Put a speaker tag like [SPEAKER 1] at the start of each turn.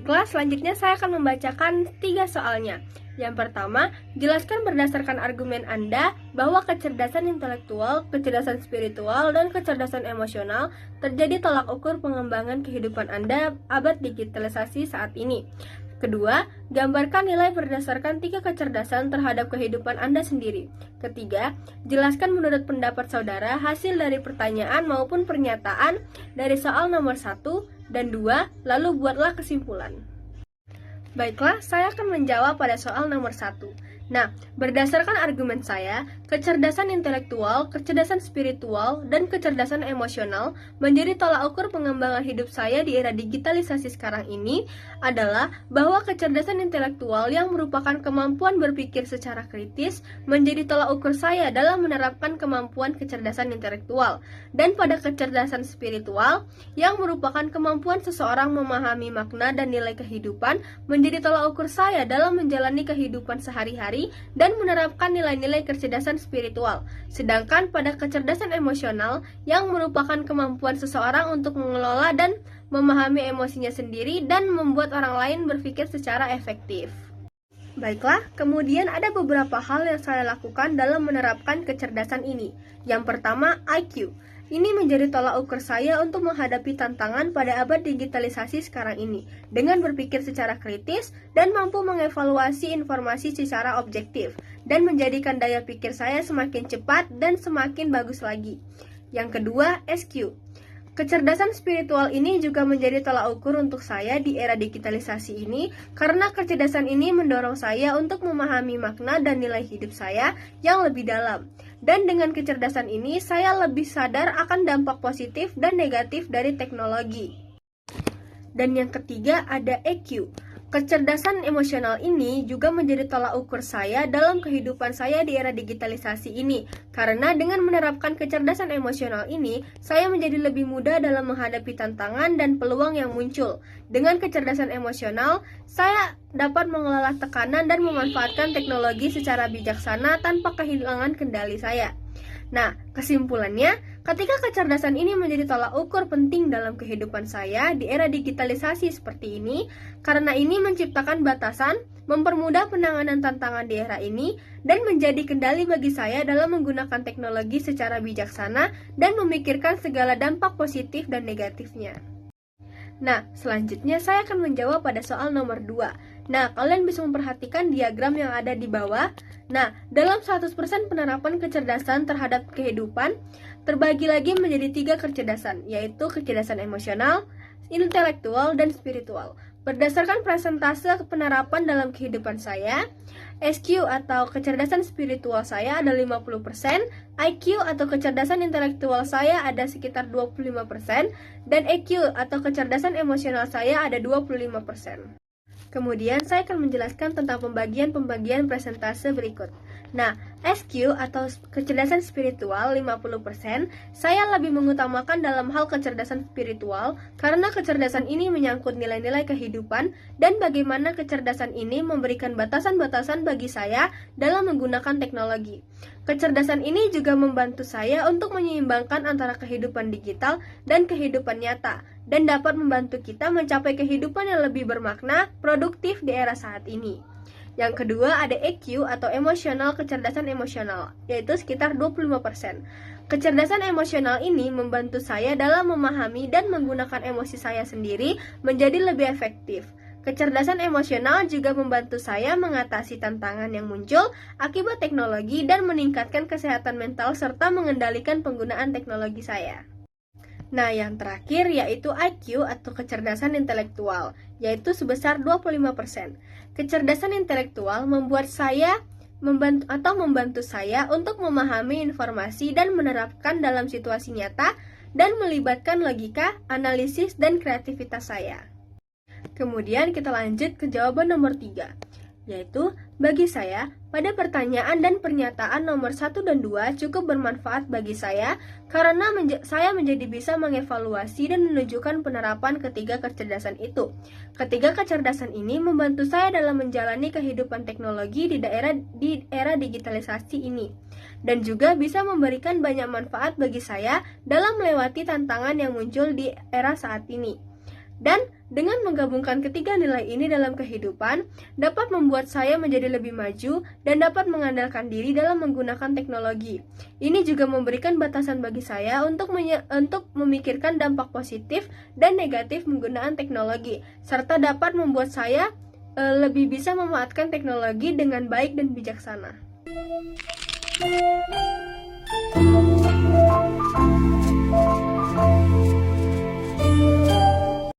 [SPEAKER 1] Baiklah, selanjutnya saya akan membacakan 3 soalnya. Yang pertama, jelaskan berdasarkan argumen Anda bahwa kecerdasan intelektual, kecerdasan spiritual, dan kecerdasan emosional terjadi tolak ukur pengembangan kehidupan Anda abad digitalisasi saat ini. Kedua, gambarkan nilai berdasarkan 3 kecerdasan terhadap kehidupan Anda sendiri. Ketiga, jelaskan menurut pendapat saudara hasil dari pertanyaan maupun pernyataan dari soal nomor 1 dan 2, lalu buatlah kesimpulan. Baiklah, saya akan menjawab pada soal nomor 1. Nah, berdasarkan argumen saya, kecerdasan intelektual, kecerdasan spiritual, dan kecerdasan emosional menjadi tolak ukur pengembangan hidup saya di era digitalisasi sekarang ini adalah bahwa kecerdasan intelektual yang merupakan kemampuan berpikir secara kritis menjadi tolak ukur saya dalam menerapkan kemampuan kecerdasan intelektual, dan pada kecerdasan spiritual yang merupakan kemampuan seseorang memahami makna dan nilai kehidupan menjadi tolak ukur saya dalam menjalani kehidupan sehari-hari dan menerapkan nilai-nilai kecerdasan spiritual. Sedangkan pada kecerdasan emosional yang merupakan kemampuan seseorang untuk mengelola dan memahami emosinya sendiri dan membuat orang lain berpikir secara efektif. Baiklah, kemudian ada beberapa hal yang saya lakukan dalam menerapkan kecerdasan ini. Yang pertama, IQ. Ini menjadi tolak ukur saya untuk menghadapi tantangan pada abad digitalisasi sekarang ini, dengan berpikir secara kritis dan mampu mengevaluasi informasi secara objektif, dan menjadikan daya pikir saya semakin cepat dan semakin bagus lagi. Yang kedua, SQ. Kecerdasan spiritual ini juga menjadi tolak ukur untuk saya di era digitalisasi ini, karena kecerdasan ini mendorong saya untuk memahami makna dan nilai hidup saya yang lebih dalam. Dan dengan kecerdasan ini, saya lebih sadar akan dampak positif dan negatif dari teknologi. Dan yang ketiga ada EQ. Kecerdasan emosional ini juga menjadi tolak ukur saya dalam kehidupan saya di era digitalisasi ini, karena dengan menerapkan kecerdasan emosional ini, saya menjadi lebih mudah dalam menghadapi tantangan dan peluang yang muncul. Dengan kecerdasan emosional, saya dapat mengelola tekanan dan memanfaatkan teknologi secara bijaksana tanpa kehilangan kendali saya. Nah, kesimpulannya, ketika kecerdasan ini menjadi tolak ukur penting dalam kehidupan saya di era digitalisasi seperti ini, karena ini menciptakan batasan, mempermudah penanganan tantangan di era ini, dan menjadi kendali bagi saya dalam menggunakan teknologi secara bijaksana dan memikirkan segala dampak positif dan negatifnya. Nah, selanjutnya saya akan menjawab pada soal nomor 2. Nah, kalian bisa memperhatikan diagram yang ada di bawah. Nah, dalam 100% penerapan kecerdasan terhadap kehidupan, terbagi lagi menjadi 3 kecerdasan, yaitu kecerdasan emosional, intelektual, dan spiritual. Berdasarkan persentase penerapan dalam kehidupan saya, SQ atau kecerdasan spiritual saya ada 50%, IQ atau kecerdasan intelektual saya ada sekitar 25%, dan EQ atau kecerdasan emosional saya ada 25%. Kemudian saya akan menjelaskan tentang pembagian persentase berikut. Nah, SQ atau kecerdasan spiritual 50%, saya lebih mengutamakan dalam hal kecerdasan spiritual karena kecerdasan ini menyangkut nilai-nilai kehidupan dan bagaimana kecerdasan ini memberikan batasan-batasan bagi saya dalam menggunakan teknologi. Kecerdasan ini juga membantu saya untuk menyeimbangkan antara kehidupan digital dan kehidupan nyata, dan dapat membantu kita mencapai kehidupan yang lebih bermakna, produktif di era saat ini. Yang kedua ada EQ atau emosional kecerdasan emosional, yaitu sekitar 25%. Kecerdasan emosional ini membantu saya dalam memahami dan menggunakan emosi saya sendiri menjadi lebih efektif. Kecerdasan emosional juga membantu saya mengatasi tantangan yang muncul akibat teknologi dan meningkatkan kesehatan mental serta mengendalikan penggunaan teknologi saya. Nah, yang terakhir yaitu IQ atau kecerdasan intelektual, yaitu sebesar 25%. Kecerdasan intelektual membuat saya membantu saya untuk memahami informasi dan menerapkan dalam situasi nyata dan melibatkan logika, analisis, dan kreativitas saya. Kemudian kita lanjut ke jawaban nomor 3, yaitu bagi saya, pada pertanyaan dan pernyataan nomor 1 dan 2 cukup bermanfaat bagi saya karena saya menjadi bisa mengevaluasi dan menunjukkan penerapan ketiga kecerdasan itu. Ketiga kecerdasan ini membantu saya dalam menjalani kehidupan teknologi di era digitalisasi ini, dan juga bisa memberikan banyak manfaat bagi saya dalam melewati tantangan yang muncul di era saat ini. Dan Dengan menggabungkan ketiga nilai ini dalam kehidupan, dapat membuat saya menjadi lebih maju dan dapat mengandalkan diri dalam menggunakan teknologi. Ini juga memberikan batasan bagi saya untuk memikirkan dampak positif dan negatif penggunaan teknologi, serta dapat membuat saya lebih bisa memanfaatkan teknologi dengan baik dan bijaksana.